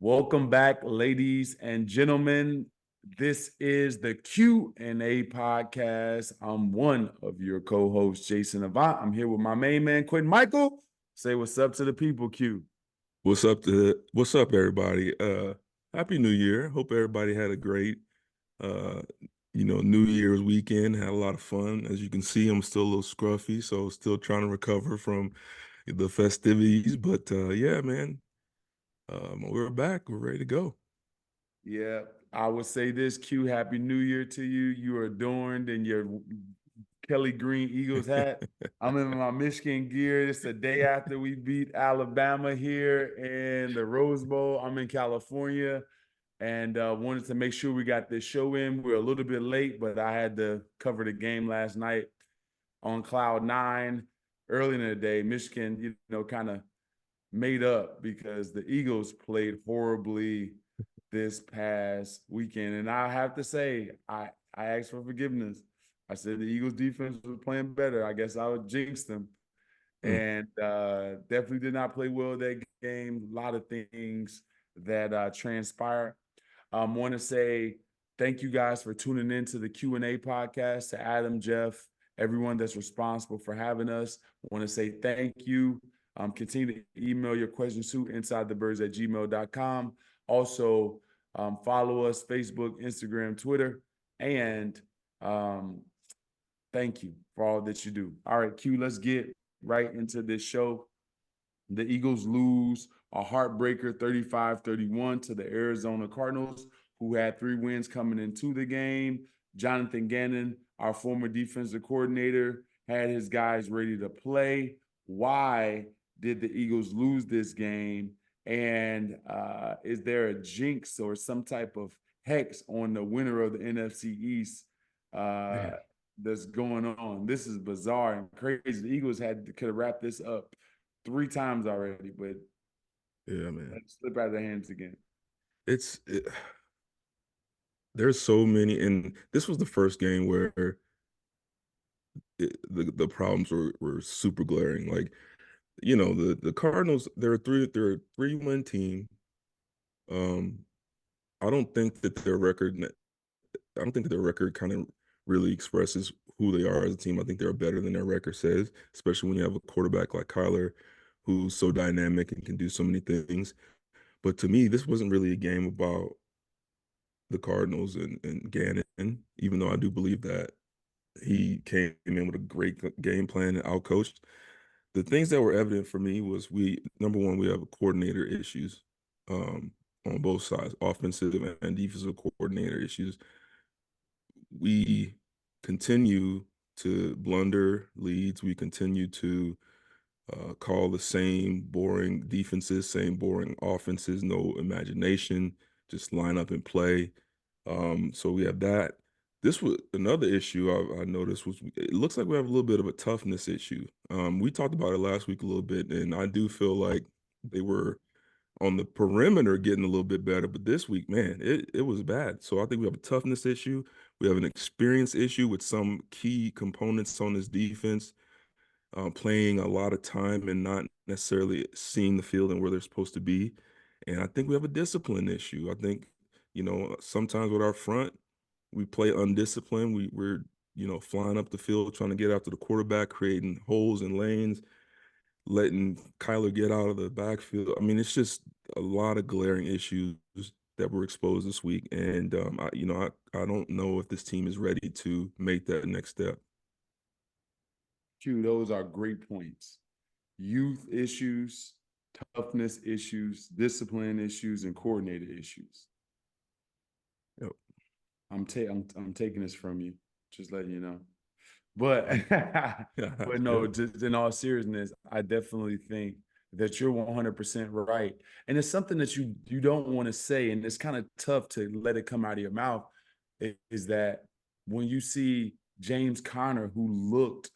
Welcome back, ladies and gentlemen. This is the Q&A podcast. I'm one of your co-hosts, Jason Avant. I'm here with my main man, Quintin Mikell. Say what's up to the people, Q. What's up, everybody? Happy New Year. Hope everybody had a great uh New Year's weekend. Had a lot of fun. As you can see, I'm still a little scruffy, so still trying to recover from the festivities. But yeah, man. We're back. We're ready to go. Yeah, I would say this, Q. Happy New Year to you. You are adorned in your Kelly Green Eagles hat. I'm in my Michigan gear. It's the day after we beat Alabama here in the Rose Bowl. I'm in California and wanted to make sure we got this show in. We're a little bit late, but I had to cover the game last night on Cloud 9 early in the day. Michigan, kind of made up because the Eagles played horribly this past weekend. And I have to say, I asked for forgiveness. I said the Eagles defense was playing better. I guess I would jinx them. And definitely did not play well that game. A lot of things that transpired. Want to say thank you guys for tuning in to the Q&A podcast, to Adam, Jeff, everyone that's responsible for having us. Want to say thank you. Continue to email your questions to insidethebirds@gmail.com. Also, follow us, Facebook, Instagram, Twitter, and thank you for all that you do. All right, Q, let's get right into this show. The Eagles lose a heartbreaker 35-31 to the Arizona Cardinals, who had 3 wins coming into the game. Jonathan Gannon, our former defensive coordinator, had his guys ready to play. Why did the Eagles lose this game? And is there a jinx or some type of hex on the winner of the NFC East that's going on? This is bizarre and crazy. The Eagles could have wrapped this up 3 times already, but Yeah, man. slip out of their hands again. There's so many, and this was the first game where the problems were super glaring. Like, the Cardinals, they're a 3-win team. Um, I don't think that their record kind of really expresses who they are as a team. I think they're better than their record says, especially when you have a quarterback like Kyler, who's so dynamic and can do so many things. But to me, this wasn't really a game about the Cardinals and Gannon, even though I do believe that he came in with a great game plan and outcoached. The things that were evident for me was number one, we have coordinator issues on both sides, offensive and defensive coordinator issues. We continue to blunder leads. We continue to call the same boring defenses, same boring offenses, no imagination, just line up and play. So we have that. This was another issue I noticed was it looks like we have a little bit of a toughness issue. We talked about it last week a little bit, and I do feel like they were on the perimeter getting a little bit better, but this week, man, it was bad. So I think we have a toughness issue. We have an experience issue with some key components on this defense, playing a lot of time and not necessarily seeing the field and where they're supposed to be. And I think we have a discipline issue. I think, sometimes with our front, we play undisciplined. We're flying up the field, trying to get after the quarterback, creating holes and lanes, letting Kyler get out of the backfield. I mean, it's just a lot of glaring issues that were exposed this week. And, I don't know if this team is ready to make that next step. Q, those are great points. Youth issues, toughness issues, discipline issues, and coordinator issues. Yep. I'm taking this from you, just letting you know. But but no, just in all seriousness, I definitely think that you're 100% right. And it's something that you don't want to say, and it's kind of tough to let it come out of your mouth, is that when you see James Conner, who looked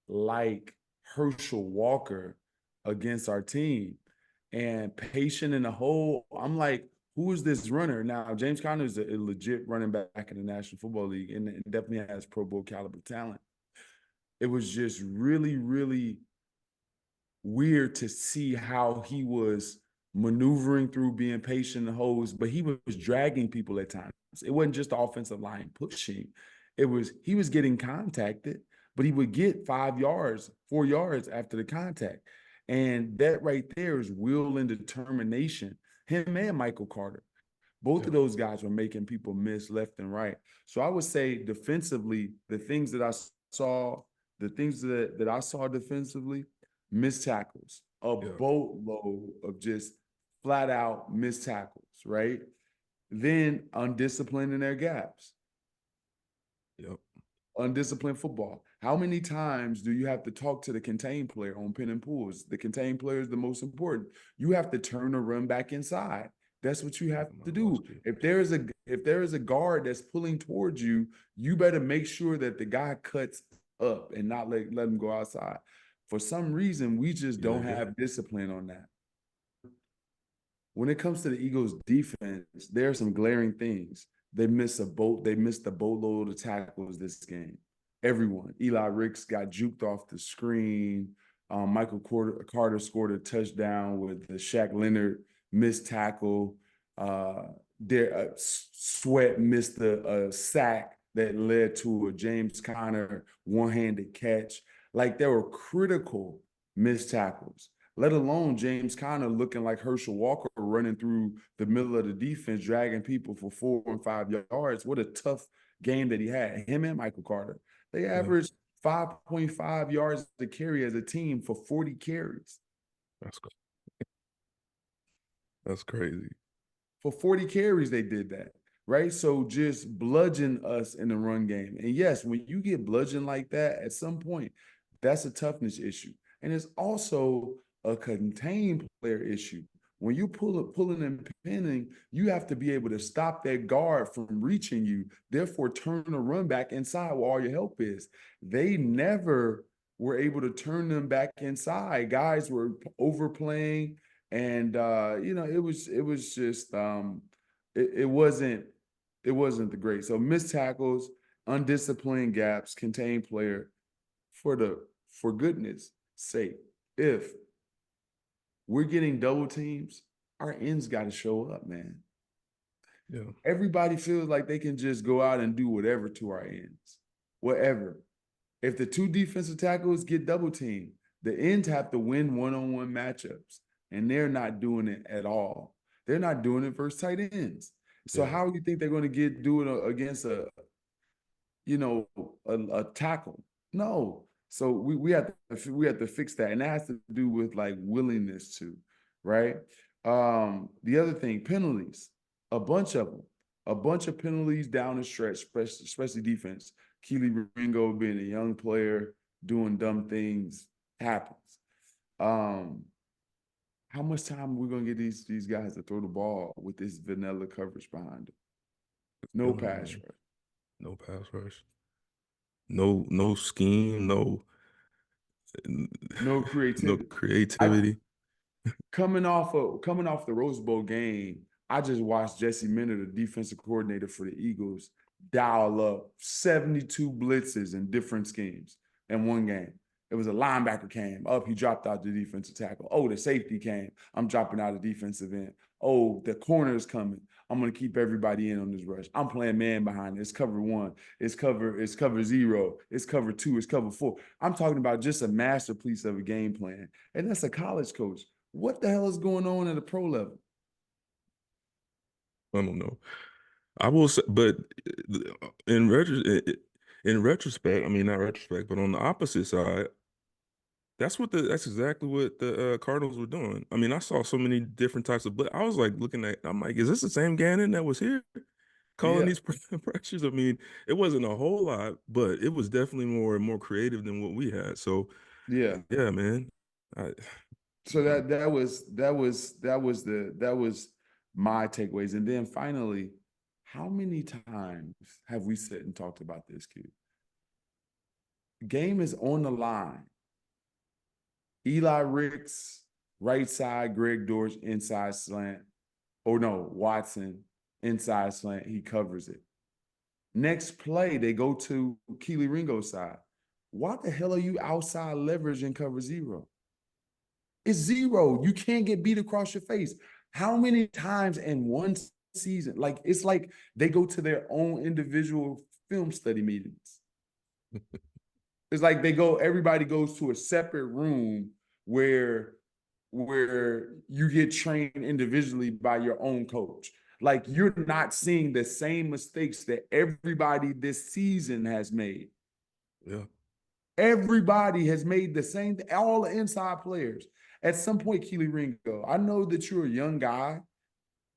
like Herschel Walker against our team, and patient in the hole, I'm like, who is this runner? Now, James Conner is a legit running back in the National Football League and definitely has Pro Bowl caliber talent. It was just really, really weird to see how he was maneuvering through, being patient and holds, but he was dragging people at times. It wasn't just the offensive line pushing. He was getting contacted, but he would get 5 yards, 4 yards after the contact. And that right there is will and determination. Him and Michael Carter. Both of those guys were making people miss left and right. So I would say defensively, the things that I saw, defensively, missed tackles, a boatload of just flat out missed tackles, right? Then undisciplined in their gaps. Yep. Undisciplined football. How many times do you have to talk to the contain player on pin and pulls? The contain player is the most important. You have to turn the run back inside. That's what you have to do. If there is a guard that's pulling towards you, you better make sure that the guy cuts up and not let him go outside. For some reason, we just don't have discipline on that. When it comes to the Eagles defense, there are some glaring things. They missed a boatload of tackles this game. Everyone. Eli Ricks got juked off the screen. Michael Carter scored a touchdown with the Shaq Leonard missed tackle. Sweat missed a sack that led to a James Conner one-handed catch. Like, there were critical missed tackles, let alone James Conner looking like Herschel Walker running through the middle of the defense, dragging people for 4 and 5 yards. What a tough game that he had. Him and Michael Carter. They averaged 5.5 yards to carry as a team for 40 carries. That's crazy. For 40 carries, they did that, right? So just bludgeon us in the run game. And yes, when you get bludgeoned like that, at some point, that's a toughness issue. And it's also a contained player issue. When you pulling and pinning, you have to be able to stop that guard from reaching you, therefore turn the run back inside where all your help is. They never were able to turn them back inside. Guys were overplaying, and it was just it wasn't the great. So missed tackles, undisciplined gaps, contained player. For goodness sake, if we're getting double teams, our ends got to show up, man. Yeah. Everybody feels like they can just go out and do whatever to our ends, whatever. If the two defensive tackles get double teamed, the ends have to win one-on-one matchups, and they're not doing it at all. They're not doing it versus tight ends. So how do you think they're going to do it against a tackle? No. So we have to fix that, and that has to do with like willingness to, right? The other thing, penalties, a bunch of penalties down the stretch, especially defense. Keely Ringo being a young player doing dumb things happens. How much time are we gonna get these guys to throw the ball with this vanilla coverage behind them? No pass rush. No pass rush. No scheme, no creativity. No creativity. Coming off the Rose Bowl game, I just watched Jesse Minter, the defensive coordinator for the Eagles, dial up 72 blitzes in different schemes in one game. It was a linebacker came up, he dropped out the defensive tackle. Oh, the safety came, I'm dropping out the defensive end. Oh, the corner is coming, I'm going to keep everybody in on this rush. I'm playing man behind it. It's cover 1. It's cover 0. It's cover 2. It's cover 4. I'm talking about just a masterpiece of a game plan. And that's a college coach. What the hell is going on at the pro level? I don't know. I will say, but in retrospect, I mean, not retrospect, but on the opposite side, that's exactly what the Cardinals were doing. I mean, I saw so many different types of, but I was like I'm like, is this the same Gannon that was here calling these pressures? I mean, it wasn't a whole lot, but it was definitely more creative than what we had. So yeah, man. So that was my takeaways. And then finally, how many times have we sat and talked about this, kid? Game is on the line. Eli Ricks, right side, Greg Dortch, inside slant. Oh no, Watson, inside slant, he covers it. Next play, they go to Keely Ringo's side. Why the hell are you outside leverage in cover 0? It's 0. You can't get beat across your face. How many times in one season? Like, it's like they go to their own individual film study meetings. It's like everybody goes to a separate room where you get trained individually by your own coach. Like, you're not seeing the same mistakes that everybody this season has made. Yeah. Everybody has made the same, all the inside players. At some point, Keely Ringo, I know that you're a young guy.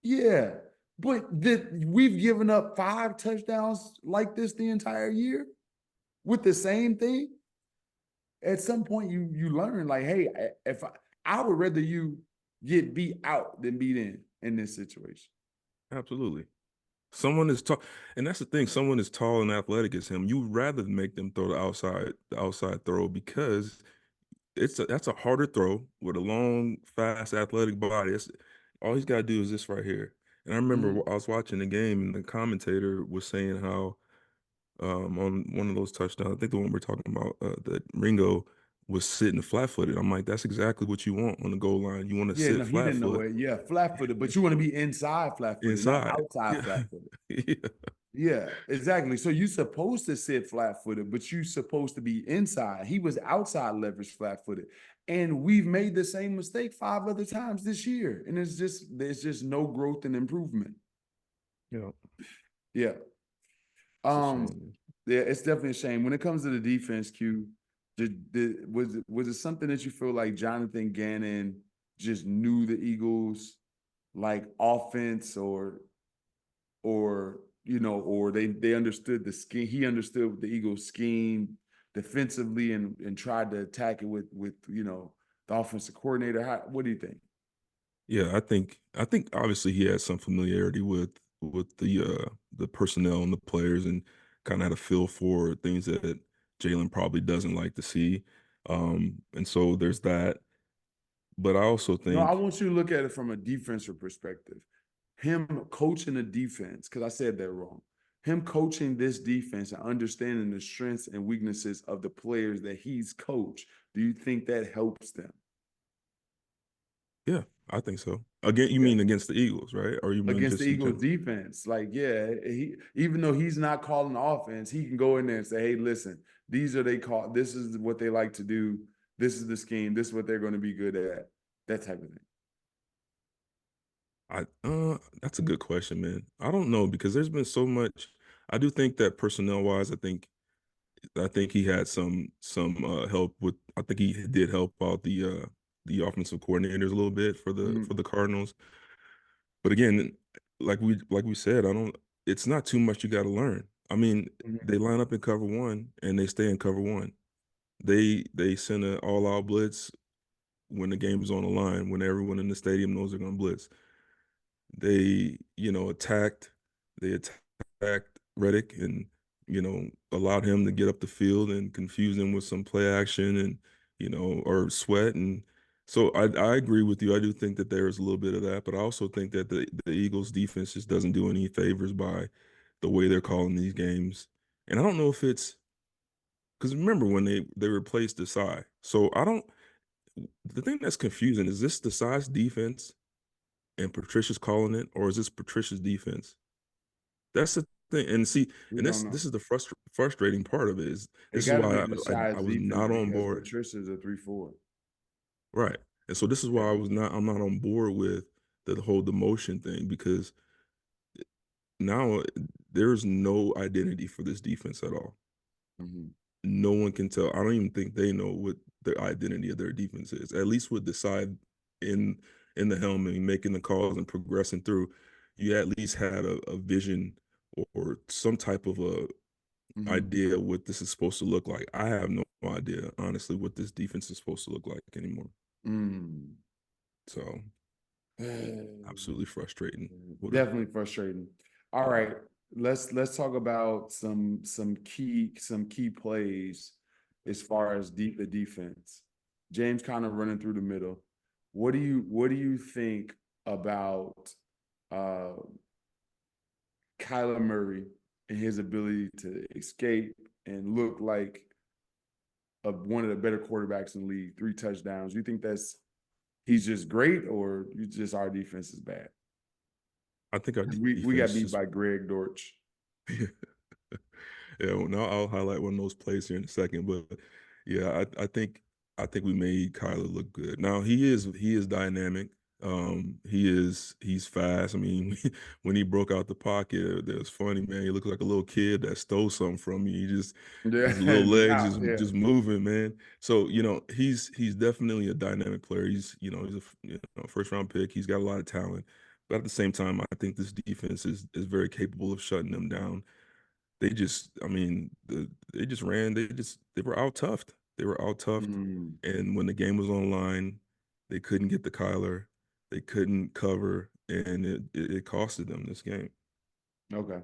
Yeah. But we've given up 5 touchdowns like this the entire year with the same thing. At some point, you learn, like, hey, if I would rather you get beat out than beat in this situation. Absolutely. Someone is tall, and that's the thing. Someone as tall and athletic as him, you'd rather make them throw the outside throw because that's a harder throw with a long, fast, athletic body. All he's got to do is this right here. And I remember I was watching the game, and the commentator was saying how on one of those touchdowns, I think the one we're talking about, that Ringo was sitting flat-footed. I'm like, that's exactly what you want on the goal line. You want to Yeah, no, sit he didn't know flat-foot it. Yeah, flat-footed, but you want to be inside flat-footed, not inside. outside Yeah. flat-footed. Yeah. Yeah, exactly. So you're supposed to sit flat-footed, but you're supposed to be inside. He was outside leverage flat-footed. And we've made the same mistake 5 other times this year. And there's just no growth and improvement. Yeah. Yeah. It's a Um, shame. yeah, it's definitely a shame. When it comes to the defense, Q, was it something that you feel like Jonathan Gannon just knew the Eagles like offense, or or they understood the scheme. He understood the Eagles scheme defensively and tried to attack it with the offensive coordinator. What do you think? Yeah, I think obviously he had some familiarity with the personnel and the players and kind of had a feel for things that Jalen probably doesn't like to see. And so there's that. But I also No, I think, want you to look at it from a defensive perspective. Him coaching the defense, because I said that wrong. Him coaching this defense and understanding the strengths and weaknesses of the players that he's coached. Do you think that helps them? yeah, I think so. Again, you Yeah. mean against the Eagles, right? Or you mean Against the just in Eagles general? defense. Like, yeah, he even though he's not calling offense, he can go in there and say, hey, listen, this is what they like to do. This is the scheme. This is what they're going to be good at. That type of thing. That's a good question, man. I don't know because there's been so much. I do think that personnel wise, I think he had some help with. I think he did help out the offensive coordinators a little bit for the Mm-hmm. for the Cardinals. But again, like we said, I don't. It's not too much you got to learn. I mean, they line up in cover one and they stay in cover one. They send an all out blitz when the game is on the line, when everyone in the stadium knows they're going to blitz. They attacked. They attacked Reddick and allowed him to get up the field and confuse him with some play action and or sweat. And so I agree with you. I do think that there is a little bit of that, but I also think that the Eagles defense just doesn't do any favors by the way they're calling these games. And I don't know if it's because remember when they replaced Desai. So I don't. The thing that's confusing is this Desai's defense and Patricia's calling it, or is this Patricia's defense? That's the thing. And see, We and don't this know. is the frustrating part of it is It this is got to why be the I size was defense not on because board. Patricia's a 3-4. Right. And so this is Yeah. why I'm not on board with the whole demotion thing because now there's no identity for this defense at all. Mm-hmm. No one can tell. I don't even think they know what the identity of their defense is. At least with the side in the helmet and making the calls and progressing through, you at least had a vision or some type of a Mm-hmm. idea what this is supposed to look like. I have no idea, honestly, what this defense is supposed to look like anymore. Mm. So absolutely frustrating. Definitely frustrating. All right, let's talk about some key plays as far as the defense. James kind of running through the middle. What do you think about uh Kyler Murray and his ability to escape and look like one of the better quarterbacks in the league, 3 touchdowns? You think he's just great, or you just our defense is bad? I think our We got defense beat is by Greg Dortch. yeah, well, now I'll highlight one of those plays here in a second, but yeah, I think we made Kyler look good. Now he is dynamic. He's fast. I mean, when he broke out the pocket, that was funny, man. He looked like a little kid that stole something from you. He just Yeah, his little legs yeah. just moving, man. So he's definitely a dynamic player. He's first round pick. He's got a lot of talent, but at the same time, I think this defense is very capable of shutting them down. They just, I mean, they just ran. They were out toughed. They were out toughed, Mm, and when the game was on the line, they couldn't get the Kyler. They couldn't cover, and it costed them this game. okay.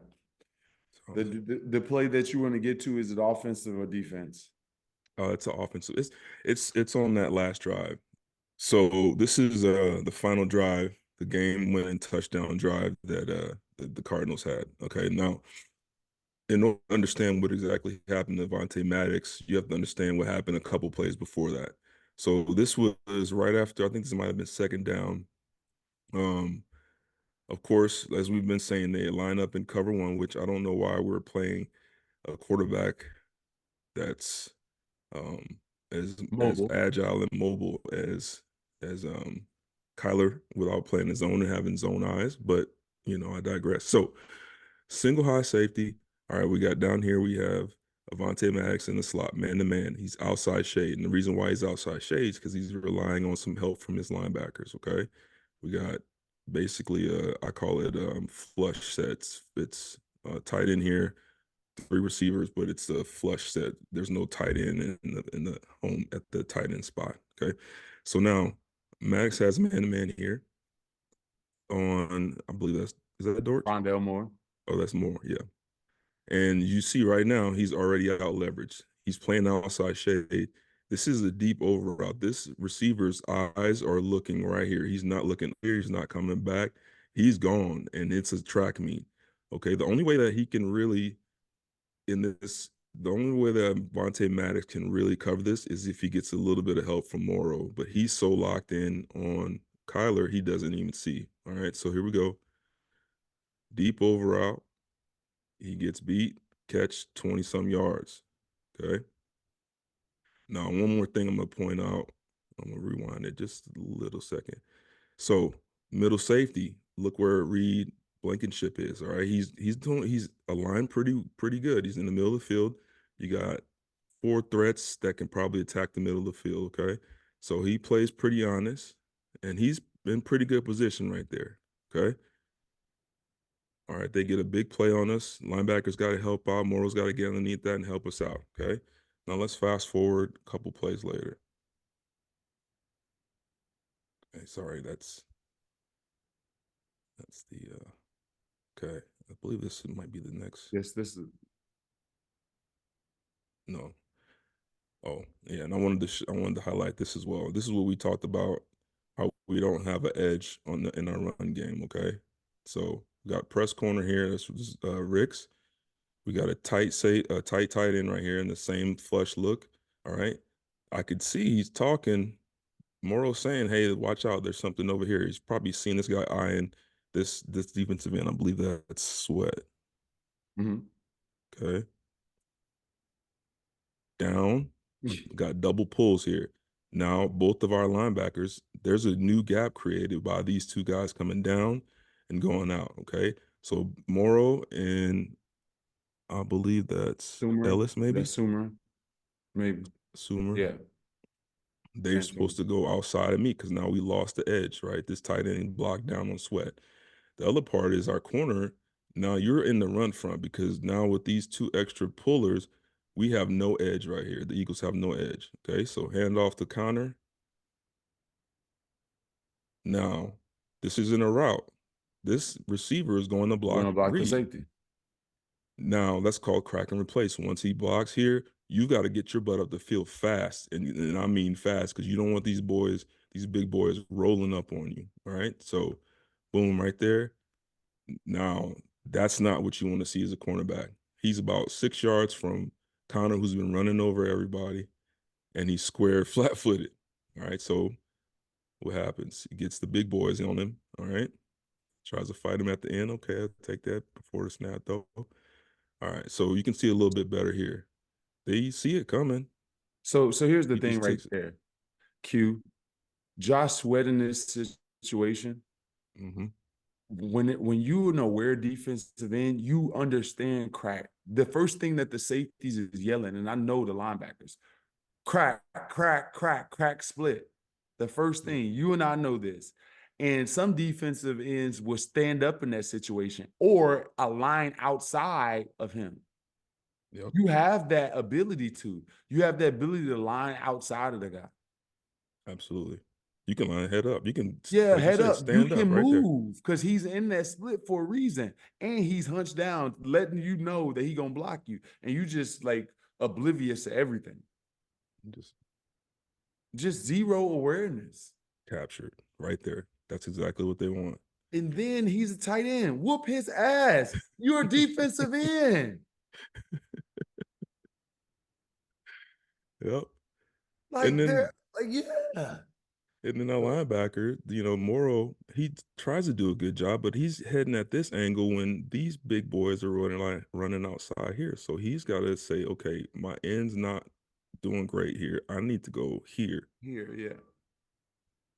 So, The play that you want to get to, is it offensive or defense? it's an offensive. It's on that last drive. So this is the final drive, the game winning touchdown drive that the Cardinals had. Okay, now in order to understand what exactly happened to Vontae Maddox, you have to understand what happened a couple plays before that. So this was right after, I think this might have been second down. Um, of course, as we've been saying, they line up in cover one, which I don't know why we're playing a quarterback that's um, as Mobile. agile and mobile as Kyler without playing his zone and having zone eyes. But I digress. So single high safety. All right, we got down here. We have Avonte Maddox in the slot, man to man. He's outside shade, and the reason why he's outside shade is because he's relying on some help from his linebackers. Okay, we got basically I call it flush sets. It's tight end here, three receivers, but it's a flush set. There's no tight end in the home at the tight end spot. Okay, so now Max has man to man here on, I believe is that Dortch? Rondell Moore. Oh, that's more, yeah. And you see right now, he's already out leveraged. He's playing outside shade. This is a deep over route. This receiver's eyes are looking right here. He's not looking here. He's not coming back. He's gone, and it's a track meet. Okay, the only way that he can really the only way that Vontae Maddox can really cover this is if he gets a little bit of help from Morrow. But he's so locked in on Kyler, he doesn't even see. All right, so here we go. Deep over route. He gets beat, catch 20-some yards. Okay. Now, one more thing I'm going to point out. I'm going to rewind it just a little second. So, middle safety, look where Reed Blankenship is. All right. He's aligned pretty good. He's in the middle of the field. You got four threats that can probably attack the middle of the field. Okay. So he plays pretty honest, and he's in pretty good position right there. Okay. All right, they get a big play on us. Linebackers got to help out. Morrow's got to get underneath that and help us out. Okay. Now let's fast forward a couple plays later. Okay, sorry, that's the okay. I believe this might be the next. This is No. Oh, yeah, and I wanted to highlight this as well. This is what we talked about, how we don't have an edge in our run game. Okay, so we got press corner here. This was Ricks. We got a tight end right here in the same flush look. All right. I could see he's talking. Morrow saying, hey, watch out. There's something over here. He's probably seen this guy eyeing this defensive end. I believe that's Sweat. mm-hmm. Okay. Down. Got double pulls here. Now, both of our linebackers, there's a new gap created by these two guys coming down and going out. Okay. So Morrow and I believe that's Sumer. Ellis, maybe That's Sumer. Maybe. Sumer. Yeah. They're supposed to go outside of me because now we lost the edge, right? This tight end blocked down on Sweat. The other part is our corner. Now you're in the run front because now with these two extra pullers, we have no edge right here. The Eagles have no edge. Okay, so hand off to Connor. Now, this isn't a route. This receiver is going to We're block gonna block the Reed. safety. Now that's called crack and replace. Once he blocks here, you got to get your butt up the field fast, and I mean fast because you don't want these big boys, rolling up on you. All right, so boom, right there. Now that's not what you want to see as a cornerback. He's about 6 yards from Connor, who's been running over everybody, and he's square, flat-footed. All right, so What happens? He gets the big boys on him. All right. Tries to fight him at the end. Okay, I'll take that before the snap, though. All right. So you can see a little bit better here. They see it coming. So here's the He thing just right takes it. there. Q, Josh Sweat in this situation, Mm-hmm. when you an aware defensive end, you understand crack. The first thing that the safeties is yelling, and I know the linebackers, crack, crack, crack, crack, split. The first Yep. thing, you and I know this. And some defensive ends will stand up in that situation or align outside of him. Yep. You have that ability to. You have that ability to line outside of the guy. Absolutely. You can line head up. You can, Yeah, like you head said, up. You stand can up right there. move because he's in that split for a reason. And he's hunched down, letting you know that he gonna block you. And you just like oblivious to everything. Just zero awareness. Captured right there. That's exactly what they want. And then he's a tight end. Whoop his ass. You're a defensive end. Yep. And Like then they're like, yeah. And then our linebacker, Morrow, he tries to do a good job, but he's heading at this angle when these big boys are running outside here. So he's got to say, okay, my end's not doing great here. I need to go here. Here, yeah.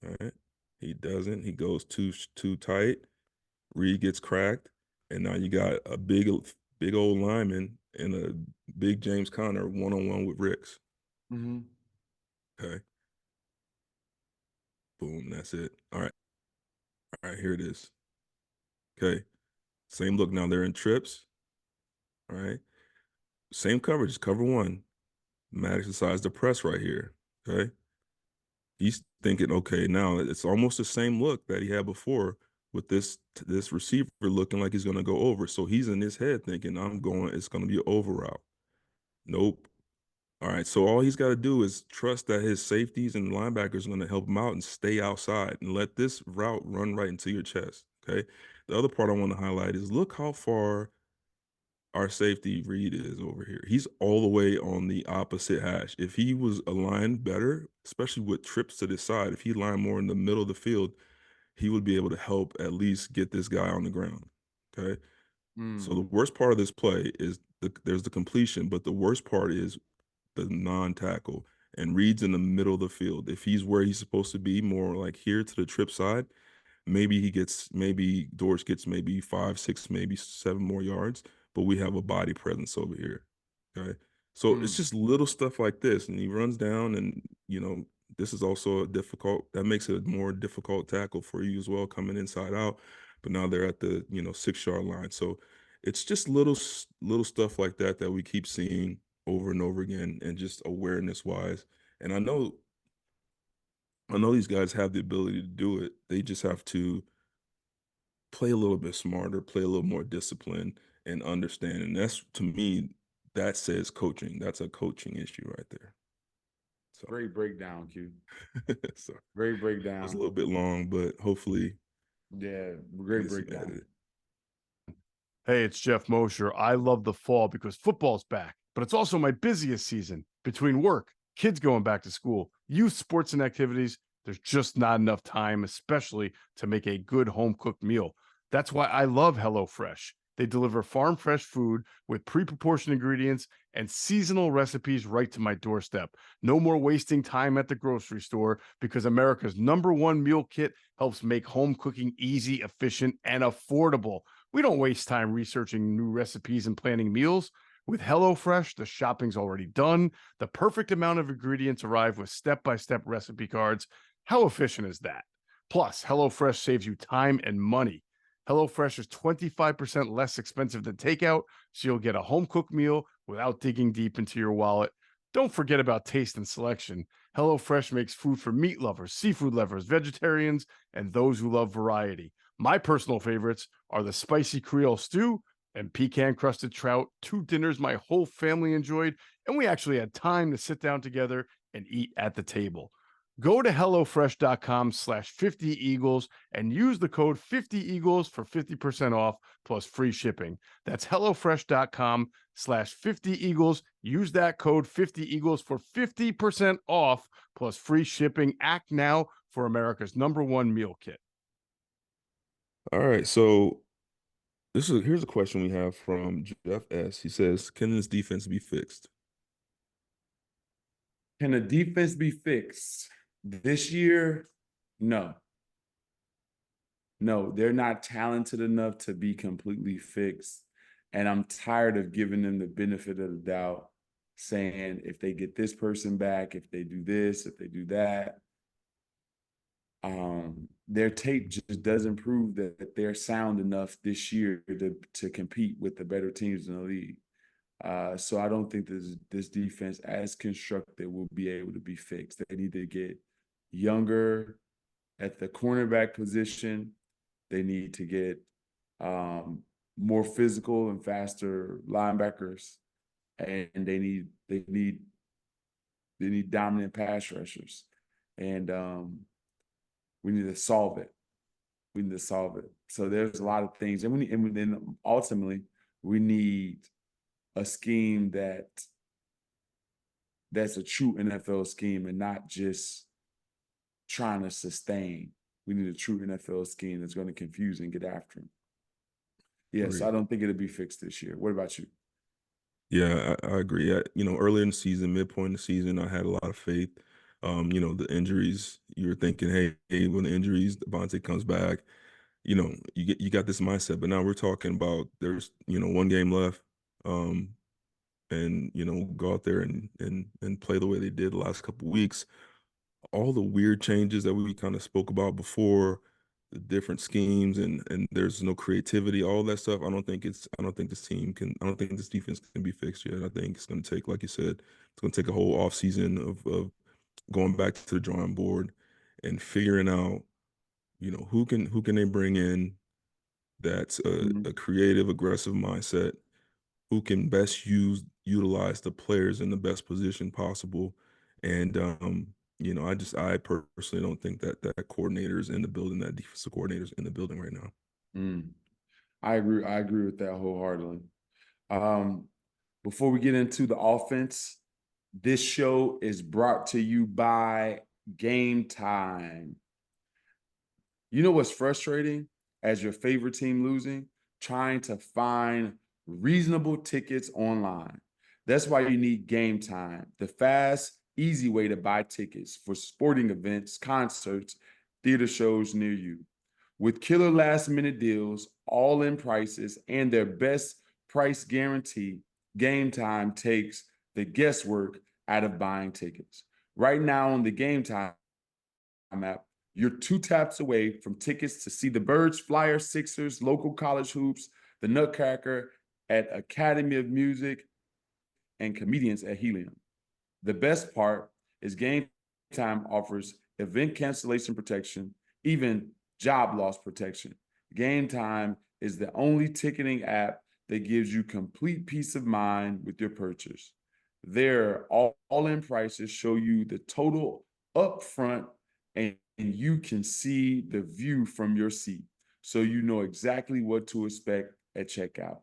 All right. He doesn't. He goes too tight. Reed gets cracked, and now you got a big old lineman and a big James Conner one-on-one with Ricks. Mm-hmm. Okay. Boom. That's it. All right. All right. Here it is. Okay. Same look. Now they're in trips. All right. Same coverage, cover one. Maddox decides to press right here. Okay. He's thinking, okay, now it's almost the same look that he had before with this receiver looking like he's gonna go over. So he's in his head thinking, it's gonna be an over route. Nope. All right. So all he's got to do is trust that his safeties and linebackers are gonna help him out and stay outside and let this route run right into your chest. Okay. The other part I want to highlight is look how far our safety Reed is over here. He's all the way on the opposite hash. If he was aligned better, especially with trips to this side, if he lined more in the middle of the field, he would be able to help at least get this guy on the ground. Okay. So the worst part of this play is there's the completion, but the worst part is the non-tackle. And Reed's in the middle of the field. If he's where he's supposed to be, more like here to the trip side, maybe Dortch gets maybe 5, 6, maybe 7 more yards, but we have a body presence over here. Okay. So it's just little stuff like this. And he runs down and, this is also that makes it a more difficult tackle for you as well, coming inside out. But now they're at the, 6-yard line. So it's just little stuff like that we keep seeing over and over again, and just awareness wise. And I know these guys have the ability to do it. They just have to play a little bit smarter, play a little more disciplined, and understand. And that's, to me, that says coaching. That's a coaching issue right there. So Great breakdown, Q. so Great breakdown. it was a little bit long, but hopefully, yeah, great breakdown. Hey, it's Jeff Mosher. I love the fall because football's back, but it's also my busiest season. Between work, kids going back to school, youth sports and activities, there's just not enough time, especially to make a good home-cooked meal. That's why I love HelloFresh. They deliver farm-fresh food with pre-proportioned ingredients and seasonal recipes right to my doorstep. No more wasting time at the grocery store because America's #1 meal kit helps make home cooking easy, efficient, and affordable. We don't waste time researching new recipes and planning meals. With HelloFresh, the shopping's already done. The perfect amount of ingredients arrive with step-by-step recipe cards. How efficient is that? Plus, HelloFresh saves you time and money. HelloFresh is 25% less expensive than takeout, so you'll get a home-cooked meal without digging deep into your wallet. Don't forget about taste and selection. HelloFresh makes food for meat lovers, seafood lovers, vegetarians, and those who love variety. My personal favorites are the spicy Creole stew and pecan crusted trout, 2 dinners my whole family enjoyed, and we actually had time to sit down together and eat at the table. Go to HelloFresh.com/50Eagles and use the code 50Eagles for 50% off plus free shipping. That's HelloFresh.com/50Eagles. Use that code 50Eagles for 50% off plus free shipping. Act now for America's #1 meal kit? All right, so here's a question we have from Jeff S. He says, "Can this defense be fixed?" Can the defense be fixed this year? No. No, they're not talented enough to be completely fixed. And I'm tired of giving them the benefit of the doubt, saying if they get this person back, if they do this, if they do that. Their tape just doesn't prove that they're sound enough this year to compete with the better teams in the league. So I don't think this defense, as constructed, will be able to be fixed. They need to get younger at the cornerback position. They need to get more physical and faster linebackers, and they need dominant pass rushers, and we need to solve it. We need to solve it. So there's a lot of things, and then ultimately we need a scheme that's a true NFL scheme and not just trying to sustain. We need a true NFL scheme that's going to confuse and get after him. Yes, I don't think it'll be fixed this year. What about you? Yeah, I agree. Early in the season, midpoint in the season, I had a lot of faith. The injuries, you were thinking, hey, when the injuries, Devontae comes back, you got this mindset. But now we're talking about there's, one game left. And go out there and play the way they did the last couple of weeks. All the weird changes that we kind of spoke about before, the different schemes and there's no creativity, all that stuff. I don't think this defense can be fixed yet. I think it's going to take, like you said, it's going to take a whole off season of going back to the drawing board and figuring out, who can they bring in that's a creative, aggressive mindset, who can best utilize the players in the best position possible. And I personally don't think that coordinator's in the building, that defensive coordinator's in the building right now. I agree with that wholeheartedly. Before we get into the offense, this show is brought to you by Game Time. You know what's frustrating as your favorite team losing? Trying to find reasonable tickets online. That's why you need Game Time, the fast, easy way to buy tickets for sporting events, concerts, theater shows near you. With killer last-minute deals, all-in prices, and their best price guarantee, Game Time takes the guesswork out of buying tickets. Right now on the Game Time app, you're 2 taps away from tickets to see the Birds, Flyers, Sixers, local college hoops, the Nutcracker at Academy of Music, and comedians at Helium. The best part is Game Time offers event cancellation protection, even job loss protection. Game Time is the only ticketing app that gives you complete peace of mind with your purchase. Their all-in prices show you the total upfront, and you can see the view from your seat, so you know exactly what to expect at checkout.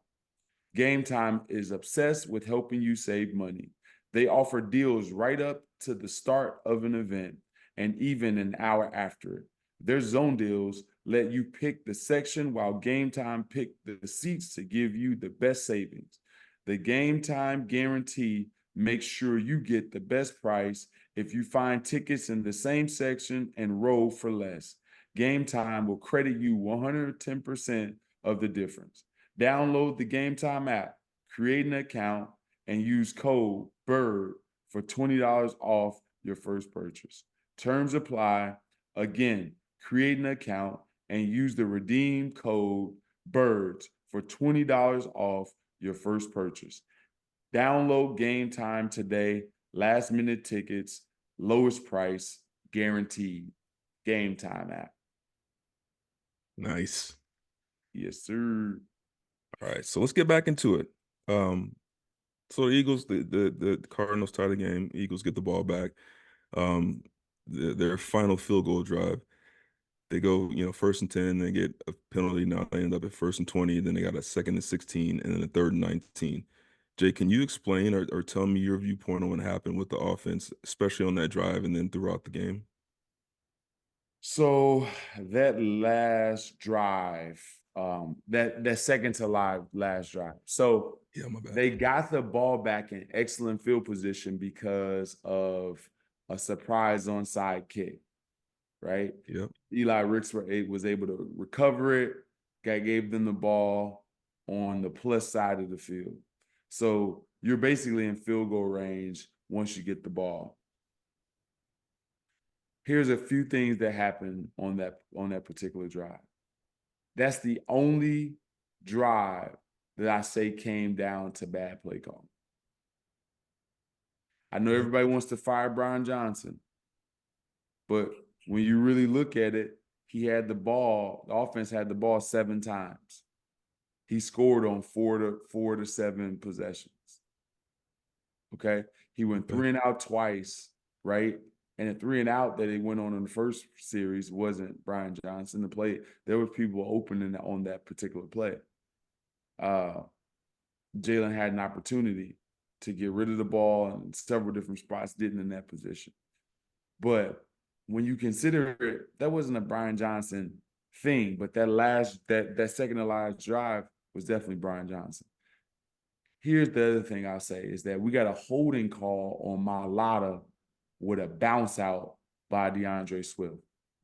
Game Time is obsessed with helping you save money. They offer deals right up to the start of an event and even an hour after it. Their zone deals let you pick the section while Game Time pick the seats to give you the best savings. The Game Time guarantee makes sure you get the best price if you find tickets in the same section and row for less. Game Time will credit you 110% of the difference. Download the Game Time app, create an account, and use code BIRD for $20 off your first purchase. Terms apply. Again, create an account and use the redeem code BIRDS for $20 off your first purchase. Download Game Time today. Last minute tickets, lowest price, guaranteed. Game Time app. Nice. Yes, sir. All right, so let's get back into it. So the Eagles, the Cardinals tie the game. Eagles get the ball back. Their final field goal drive, they go, 1st and 10, they get a penalty. Now they end up at 1st and 20. Then they got a 2nd and 16, and then a 3rd and 19. Jay, can you explain or tell me your viewpoint on what happened with the offense, especially on that drive and then throughout the game? So that last drive, that second to last drive. So Yeah, my bad. they got the ball back in excellent field position because of a surprise onside kick, right? Yep. Eli Ricks was able to recover it, gave them the ball on the plus side of the field. So you're basically in field goal range once you get the ball. Here's a few things that happened on that particular drive. That's the only drive that I say came down to bad play call. I know everybody wants to fire Brian Johnson, but when you really look at it, he had the ball. The offense had the ball 7 times. He scored on 4 to 7 possessions. Okay, he went 3 and out twice, right? And the 3 and out that he went on in the first series wasn't Brian Johnson. The play, there were people opening on that particular play. Jalen had an opportunity to get rid of the ball in several different spots, didn't in that position. But when you consider it, that wasn't a Brian Johnson thing, but that second to last drive was definitely Brian Johnson. Here's the other thing I'll say is that we got a holding call on Mailata with a bounce out by DeAndre Swift.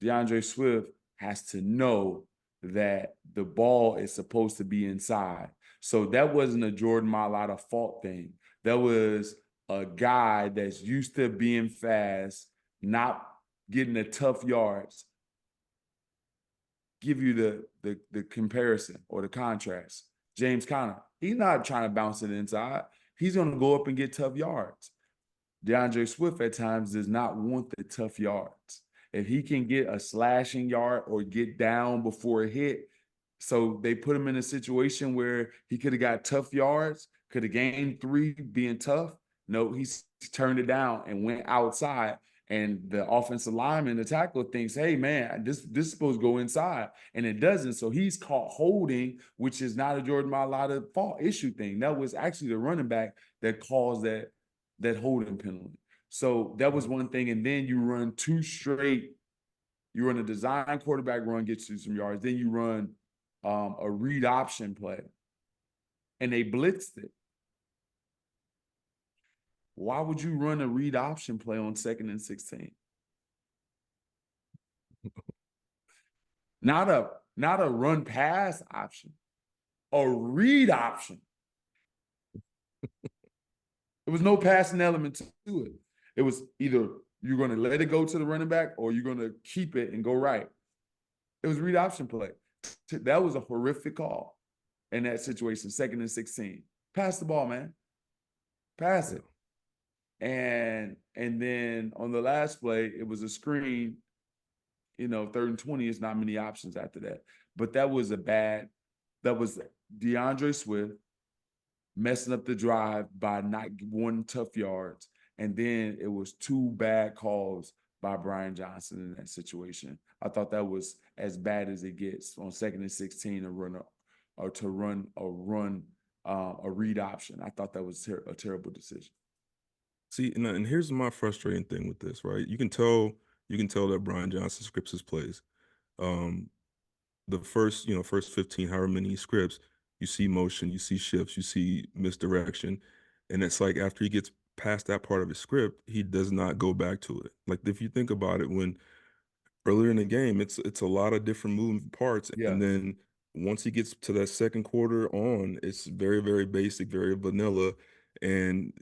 DeAndre Swift has to know that the ball is supposed to be inside. So that wasn't a Jordan Mailata fault thing. That was a guy that's used to being fast, not getting the tough yards. Give you the comparison or the contrast. James Conner, he's not trying to bounce it inside. He's going to go up and get tough yards. DeAndre Swift at times does not want the tough yards. If he can get a slashing yard or get down before a hit, so they put him in a situation where he could have got tough yards, could have gained 3 being tough. No, he turned it down and went outside. And the offensive lineman, the tackle, thinks, hey, man, this is supposed to go inside. And it doesn't. So he's caught holding, which is not a Jordan Mailata fault issue thing. That was actually the running back that caused that holding penalty. So that was one thing. And then you run 2 straight. You run a design quarterback run, gets you some yards. Then you run a read option play. And they blitzed it. Why would you run a read option play on 2nd and 16? Not a run pass option, a read option. There was no passing element to it. It was either you're going to let it go to the running back or you're going to keep it and go right. It was read option play. That was a horrific call in that situation, 2nd and 16. Pass the ball, man. Pass it. And then on the last play, it was a screen. 3rd and 20 is not many options after that. But that was DeAndre Swift messing up the drive by not wanting tough yards. And then it was 2 bad calls by Brian Johnson in that situation. I thought that was as bad as it gets on 2nd and 16 to run a read option. I thought that was a terrible decision. See, and here's my frustrating thing with this, right? You can tell that Brian Johnson scripts his plays. The first 15, however many scripts, you see motion, you see shifts, you see misdirection. And it's like after he gets past that part of his script, he does not go back to it. Like if you think about it, when earlier in the game, it's a lot of different moving parts. Yeah. And then once he gets to that second quarter on, it's very, very basic, very vanilla. And,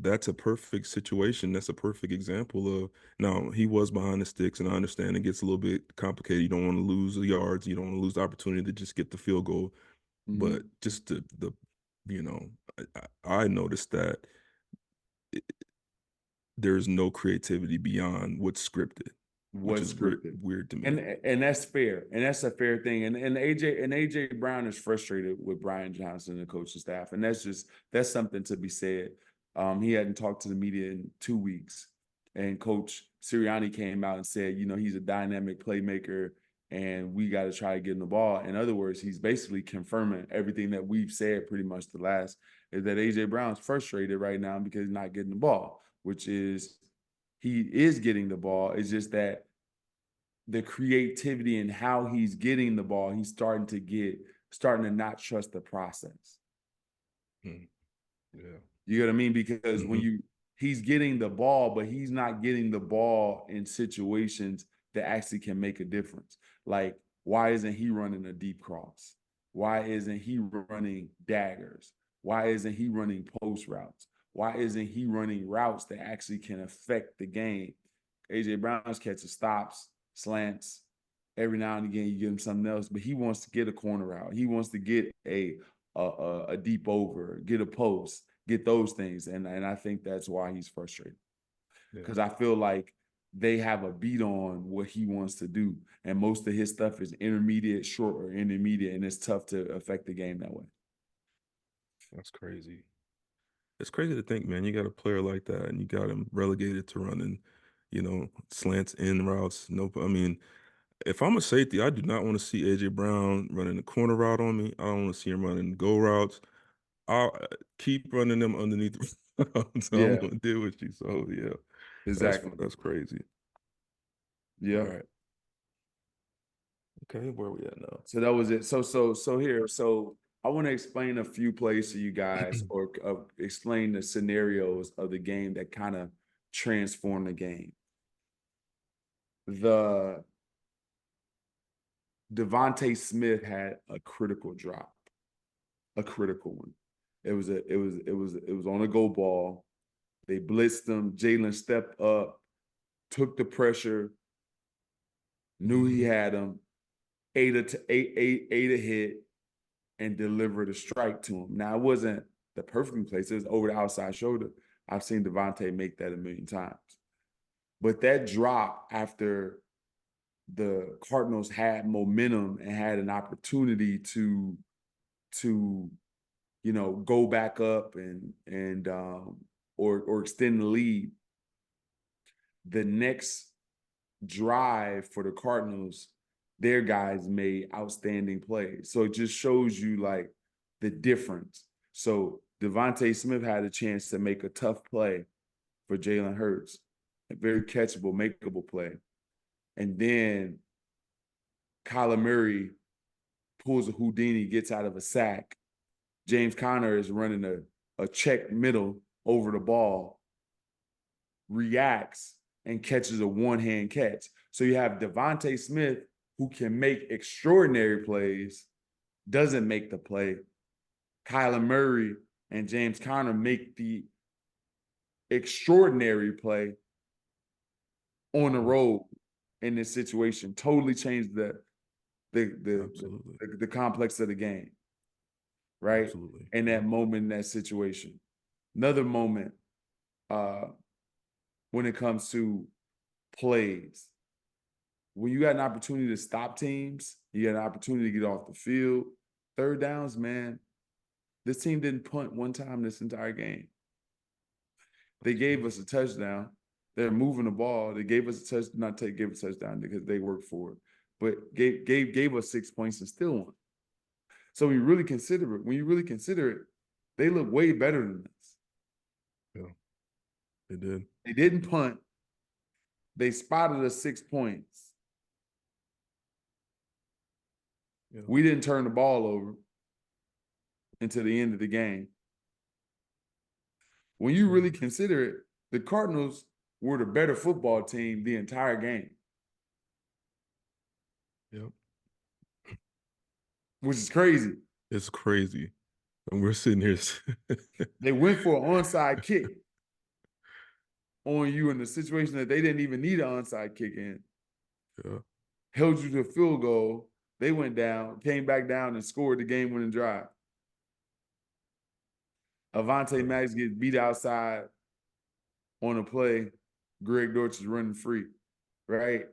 that's a perfect situation. That's a perfect example of, now he was behind the sticks, and I understand it gets a little bit complicated. You don't want to lose the yards. You don't want to lose the opportunity to just get the field goal. Mm-hmm. But just I noticed that there's no creativity beyond what's scripted. Which is weird to me. And that's fair. And that's a fair thing. And AJ Brown is frustrated with Brian Johnson and the coaching staff. And that's something to be said. He hadn't talked to the media in 2 weeks. And Coach Sirianni came out and said, he's a dynamic playmaker and we got to try to get him the ball. In other words, he's basically confirming everything that we've said pretty much the last, is that AJ Brown's frustrated right now because he's not getting the ball, which is, he is getting the ball. It's just that the creativity and how he's getting the ball, he's starting to not trust the process. Yeah. You know what I mean? Because when he's getting the ball, but he's not getting the ball in situations that actually can make a difference. Like, why isn't he running a deep cross? Why isn't he running daggers? Why isn't he running post routes? Why isn't he running routes that actually can affect the game? AJ Brown's catches stops, slants. Every now and again, you give him something else, but he wants to get a corner route. He wants to get a deep over, get a post, get those things. And I think that's why he's frustrated. Because I feel like they have a beat on what he wants to do. And most of his stuff is intermediate, short, or intermediate, and it's tough to affect the game that way. That's crazy. It's crazy to think, man, you got a player like that and you got him relegated to running, slants in routes. I mean, if I'm a safety, I do not want to see AJ Brown running the corner route on me. I don't want to see him running go routes. I'll keep running them underneath the routes. I don't want to deal with you. So yeah. Exactly. That's crazy. Yeah. All right. Okay, where are we at now? So that was it. So here. So I want to explain a few plays to you guys, or explain the scenarios of the game that kind of transform the game. The Devontae Smith had a critical drop, a critical one. It was on a go ball. They blitzed him. Jalen stepped up, took the pressure, knew he had him, ate a hit, and delivered a strike to him. Now, it wasn't the perfect place. It was over the outside shoulder. I've seen Devontae make that a million times. But that drop after the Cardinals had momentum and had an opportunity to go back up and or extend the lead. The next drive for the Cardinals, their guys made outstanding plays. So it just shows you like the difference. So Devontae Smith had a chance to make a tough play for Jalen Hurts, a very catchable, makeable play. And then Kyler Murray pulls a Houdini, gets out of a sack. James Conner is running a check middle over the ball, reacts, and catches a one-hand catch. So you have Devontae Smith, who can make extraordinary plays, doesn't make the play. Kyler Murray and James Conner make the extraordinary play on the road in this situation. Totally changed the complex of the game, right? Absolutely. In that moment, in that situation. Another moment when it comes to plays. When you got an opportunity to stop teams, you got an opportunity to get off the field. Third downs, man. This team didn't punt one time this entire game. They gave us a touchdown. They're moving the ball. They gave us a touchdown, gave us a touchdown because they worked for it, but gave us 6 points and still won. So when you really consider it, they look way better than us. Yeah, they did. They didn't punt. They spotted us 6 points. Yeah. We didn't turn the ball over until the end of the game. When you really consider it, the Cardinals were the better football team the entire game. Yep. Which is crazy. It's crazy. And we're sitting here. They went for an onside kick on you in the situation that they didn't even need an onside kick in. Yeah. Held you to a field goal. They went down, came back down, and scored the game-winning drive. Avonte Maddox gets beat outside on a play. Greg Dortch is running free, right?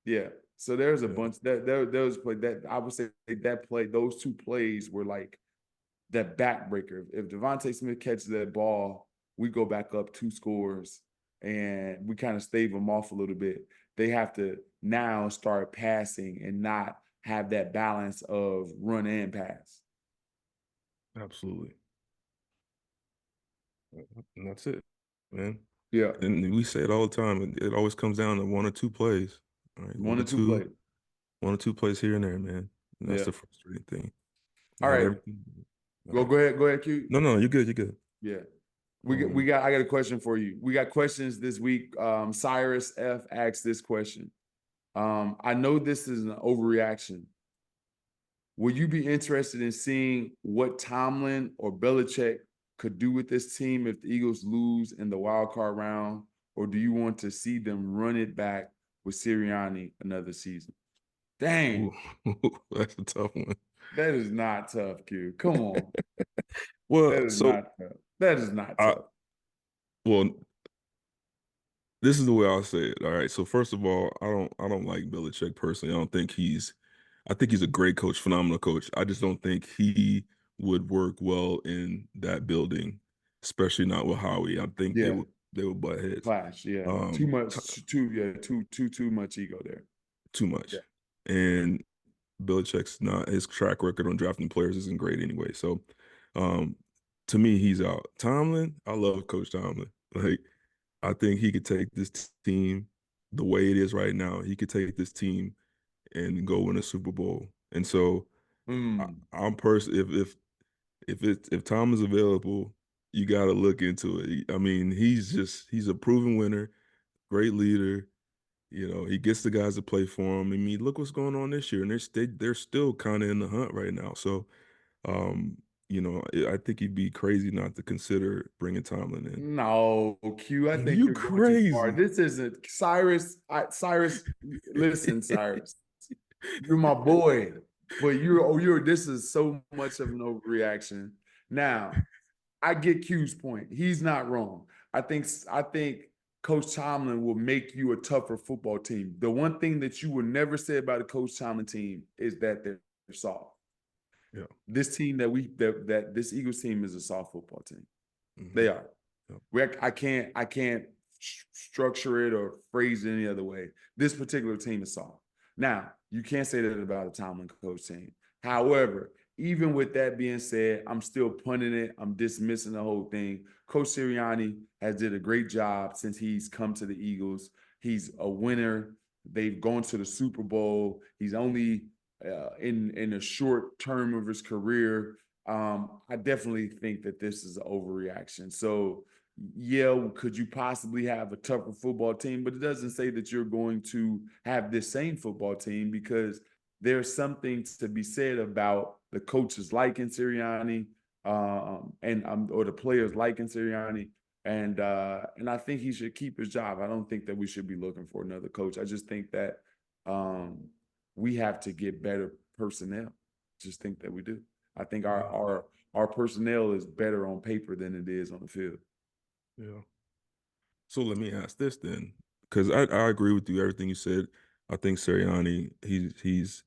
Yeah. So there's a bunch that there was play that I would say that play, those two plays were like that backbreaker. If Devontae Smith catches that ball, we go back up 2 scores and we kind of stave them off a little bit. They have to now start passing and not have that balance of run and pass. Absolutely. And that's it, man. Yeah. And we say it all the time. It always comes down to 1 or 2 plays. All right, 1 or 2 plays. 1 or 2 plays here and there, man. And that's Yeah. the frustrating thing. All right. Everything. Go ahead, Q. No, you're good. You're good. Yeah. I got a question for you. We got questions this week. Cyrus F asked this question. I know this is an overreaction. Would you be interested in seeing what Tomlin or Belichick could do with this team if the Eagles lose in the wild card round? Or do you want to see them run it back with Sirianni another season? Dang. Ooh, that's a tough one. That is not tough, Q. Come on. Well, That is not tough. That is not tough. Well, this is the way I'll say it. All right. So first of all, I don't like Belichick personally. I think he's a great coach, phenomenal coach. I just don't think he would work well in that building, especially not with Howie. I think they would butt heads. Clash, yeah. Too much ego there. Too much. Yeah. And Belichick's not, his track record on drafting players isn't great anyway. So to me, he's out. Tomlin, I love Coach Tomlin. Like, I think he could take this team the way it is right now. He could take this team and go win a Super Bowl. And so I'm if Tom is available, you got to look into it. I mean, he's a proven winner, great leader. You know, he gets the guys to play for him. I mean, look what's going on this year, and they're still kind of in the hunt right now. So, you know, I think he'd be crazy not to consider bringing Tomlin in. No, Q, I think you're crazy. going too far. This isn't Cyrus. Cyrus, listen, Cyrus, you're my boy, but this is so much of an overreaction. Now, I get Q's point. He's not wrong. I think Coach Tomlin will make you a tougher football team. The one thing that you will never say about a Coach Tomlin team is that they're soft. Yeah. This team this Eagles team is a soft football team. Mm-hmm. They are. Yeah. I can't structure it or phrase it any other way. This particular team is soft. Now, you can't say that about a Tomlin coach team. However, even with that being said, I'm still punting it. I'm dismissing the whole thing. Coach Sirianni has did a great job since he's come to the Eagles. He's a winner. They've gone to the Super Bowl. He's only in a short term of his career. I definitely think that this is an overreaction. So, yeah, could you possibly have a tougher football team? But it doesn't say that you're going to have this same football team, because there's something to be said about the coaches liking Sirianni, or the players liking Sirianni, and I think he should keep his job. I don't think that we should be looking for another coach. I just think that we have to get better personnel. Just think that we do. I think our personnel is better on paper than it is on the field. Yeah. So let me ask this then, because I agree with you, everything you said. I think Sirianni, he's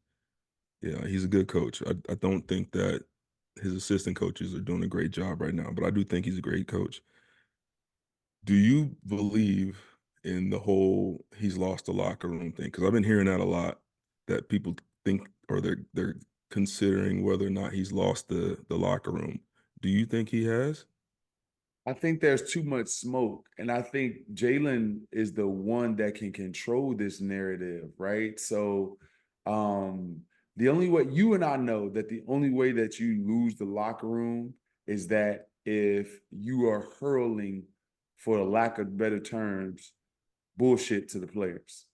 a good coach. I don't think that his assistant coaches are doing a great job right now, but I do think he's a great coach. Do you believe in the whole he's lost the locker room thing? Because I've been hearing that a lot, that people think, or they're considering whether or not he's lost the locker room. Do you think he has? I think there's too much smoke, and I think Jalen is the one that can control this narrative, right? So, the only way, you and I know that the only way that you lose the locker room is that if you are hurling, for the lack of better terms, bullshit to the players.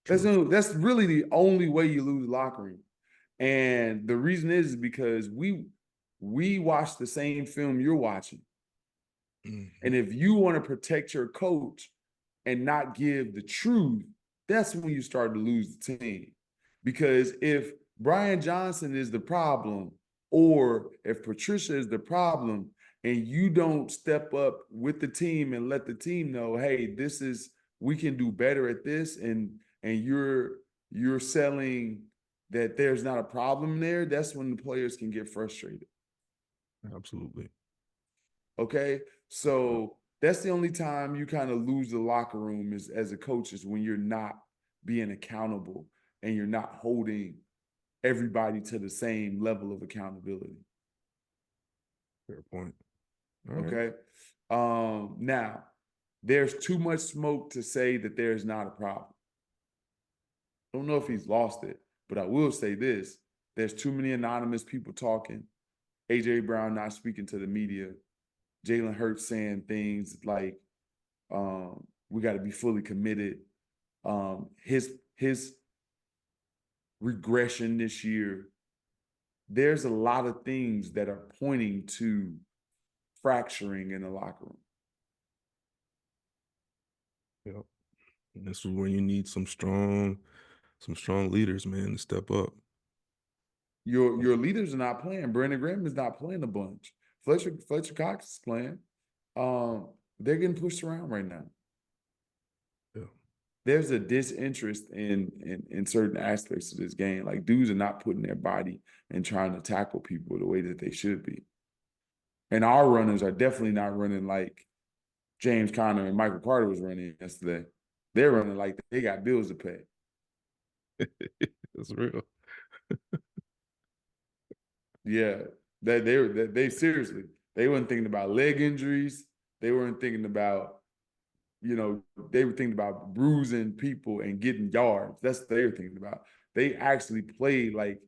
That's really the only way you lose the locker room. And the reason is because we watch the same film you're watching. Mm-hmm. And if you want to protect your coach and not give the truth, that's when you start to lose the team. Because if Brian Johnson is the problem, or if Patricia is the problem, and you don't step up with the team and let the team know, hey, we can do better at this, and you're selling that there's not a problem there, that's when the players can get frustrated. Absolutely. Okay, so that's the only time you kind of lose the locker room as a coach, is when you're not being accountable and you're not holding everybody to the same level of accountability. Fair point. Okay. Now, there's too much smoke to say that there's not a problem. I don't know if he's lost it, but I will say this. There's too many anonymous people talking. A.J. Brown not speaking to the media. Jalen Hurts saying things like, we got to be fully committed. His regression this year, there's a lot of things that are pointing to fracturing in the locker room. Yep. And this is when you need some strong leaders, man, to step up. Your leaders are not playing. Brandon Graham is not playing a bunch. Fletcher Cox is playing. They're getting pushed around right now. Yeah. There's a disinterest in certain aspects of this game. Like, dudes are not putting their body and trying to tackle people the way that they should be. And our runners are definitely not running like James Conner and Michael Carter was running yesterday. They're running like they got bills to pay. That's real. Yeah, they seriously, they weren't thinking about leg injuries. They weren't thinking about, they were thinking about bruising people and getting yards. That's what they were thinking about. They actually played like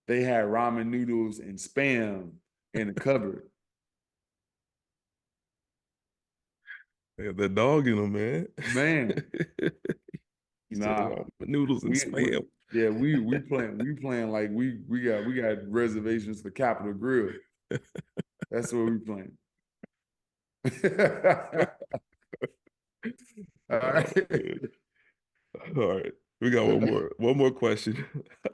they had ramen noodles and Spam in the cupboard. They have that dog in them, man. Man. Nah, noodles and Spam. We playing like we got reservations for Capitol Grill. That's what we playing. All right. All right. We got one more question.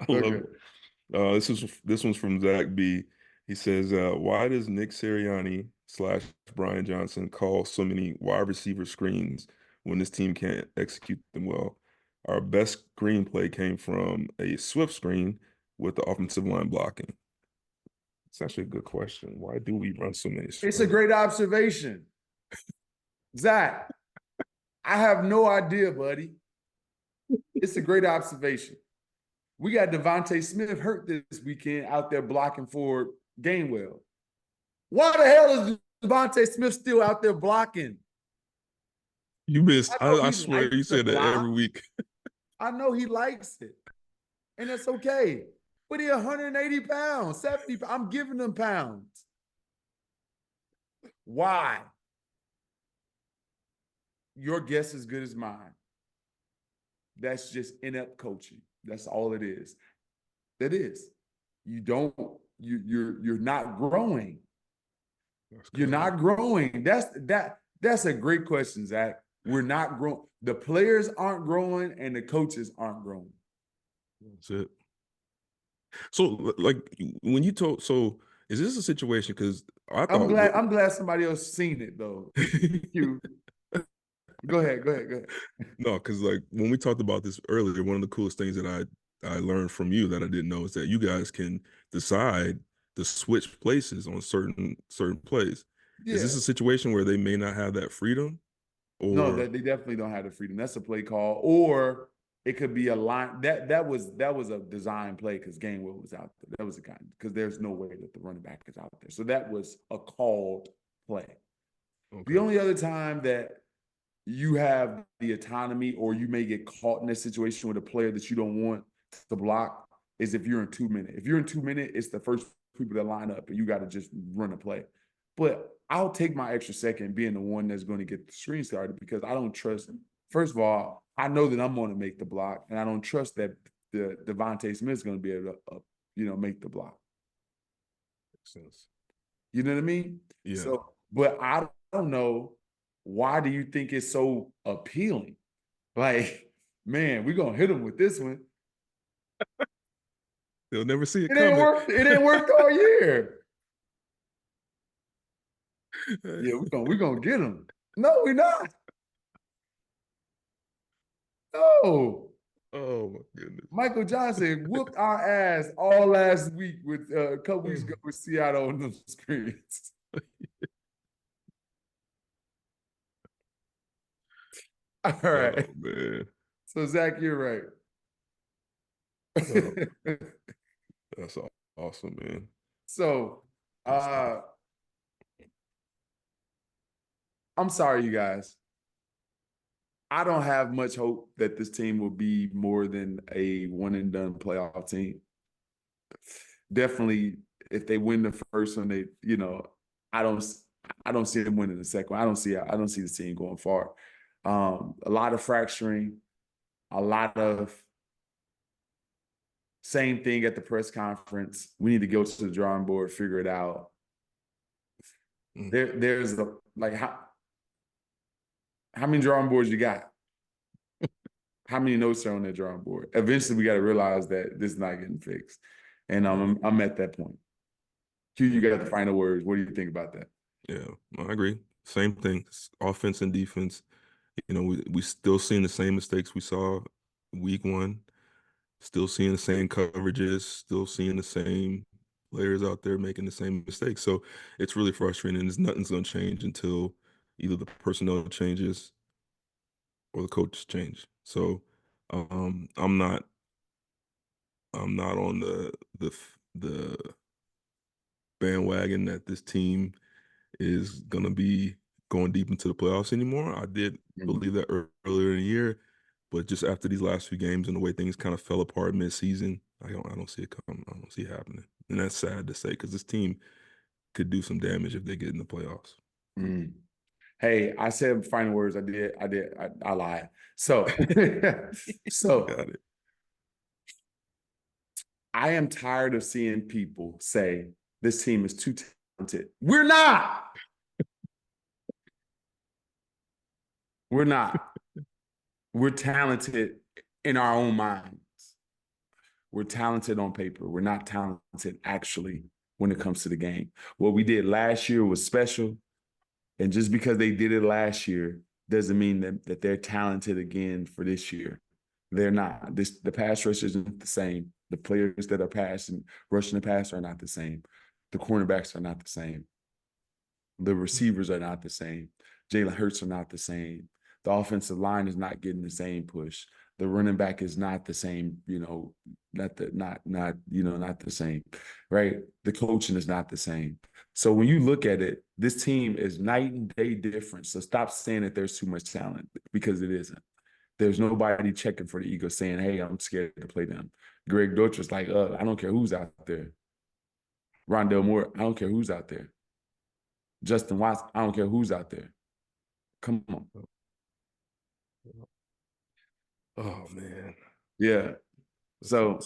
I love it. This one's from Zach B. He says, why does Nick Sirianni / Brian Johnson call so many wide receiver screens when this team can't execute them well? Our best screenplay came from a swift screen with the offensive line blocking. It's actually a good question. Why do we run so many screens? It's a great observation. Zach, I have no idea, buddy. It's a great observation. We got Devontae Smith hurt this weekend out there blocking for Gainwell. Why the hell is Devontae Smith still out there blocking? You missed. I swear you said that every week. I know he likes it. And that's okay. But he's 180 pounds, 70 pounds. I'm giving him pounds. Why? Your guess is as good as mine. That's just inept coaching. That's all it is. That is. You're not growing. You're not growing. That's a great question, Zach. We're not growing. The players aren't growing and the coaches aren't growing. That's it. So, like, when you told, so is this a situation? Because I'm glad somebody else seen it though. You go ahead. No, because like when we talked about this earlier, one of the coolest things that I learned from you that I didn't know is that you guys can decide to switch places on certain plays. Yeah. Is this a situation where they may not have that freedom? Or no, they definitely don't have the freedom. That's a play call, or it could be a line that was a design play because Gainwell was out there. That was a kind because there's no way that the running back is out there. So that was a called play. Okay. The only other time that you have the autonomy or you may get caught in a situation with a player that you don't want to block is if you're in 2 minutes. If you're in 2 minutes, it's the first people that line up and you got to just run a play. But I'll take my extra second being the one that's going to get the screen started because I don't trust him. First of all, I know that I'm going to make the block, and I don't trust that the Devontae Smith is going to be able to, make the block. Makes sense. You know what I mean? Yeah. So, but I don't know. Why do you think it's so appealing? Like, man, we're going to hit him with this one. They'll never see it coming. It ain't worked all year. Yeah, we're gonna get him. No, we're not. No. Oh my goodness. Michael Johnson whooped our ass all last week with a couple weeks ago with Seattle on the screens. All right. Oh, man. So Zach, you're right. Oh, that's awesome, man. So I'm sorry, you guys. I don't have much hope that this team will be more than a one and done playoff team. Definitely, if they win the first one, I don't see them winning the second one. I don't see the team going far. A lot of fracturing, a lot of same thing at the press conference. We need to go to the drawing board, figure it out. There's how many drawing boards you got? How many notes are on that drawing board? Eventually, we got to realize that this is not getting fixed. And I'm at that point. Q, you got the final words. What do you think about that? Yeah, I agree. Same thing. Offense and defense. We still seeing the same mistakes we saw week one. Still seeing the same coverages. Still seeing the same players out there making the same mistakes. So it's really frustrating. And nothing's going to change until either the personnel changes or the coaches change. So I'm not on the bandwagon that this team is going to be going deep into the playoffs anymore. I did believe that earlier in the year, but just after these last few games and the way things kind of fell apart mid-season, I don't see it coming. I don't see it happening. And that's sad to say because this team could do some damage if they get in the playoffs. Hey, I said final words. I lied. So, Got it. I am tired of seeing people say this team is too talented. We're not. We're not. We're talented in our own minds. We're talented on paper. We're not talented actually when it comes to the game. What we did last year was special. And just because they did it last year doesn't mean that they're talented again for this year. They're not. The pass rush isn't the same. The players that are rushing the pass are not the same. The cornerbacks are not the same. The receivers are not the same. Jalen Hurts are not the same. The offensive line is not getting the same push. The running back is not the same, not the same, right? The coaching is not the same. So when you look at it, this team is night and day difference. So stop saying that there's too much talent because it isn't. There's nobody checking for the Eagles saying, hey, I'm scared to play them. Greg Dortcher's like, I don't care who's out there. Rondell Moore, I don't care who's out there. Justin Watts, I don't care who's out there. Come on. Oh man. Yeah. So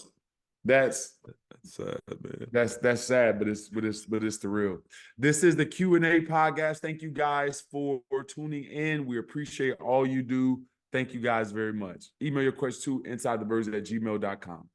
that's sad, man. That's sad, but it's the real. This is the Q&A podcast. Thank you guys for tuning in. We appreciate all you do. Thank you guys very much. Email your questions to insidethebirds@gmail.com.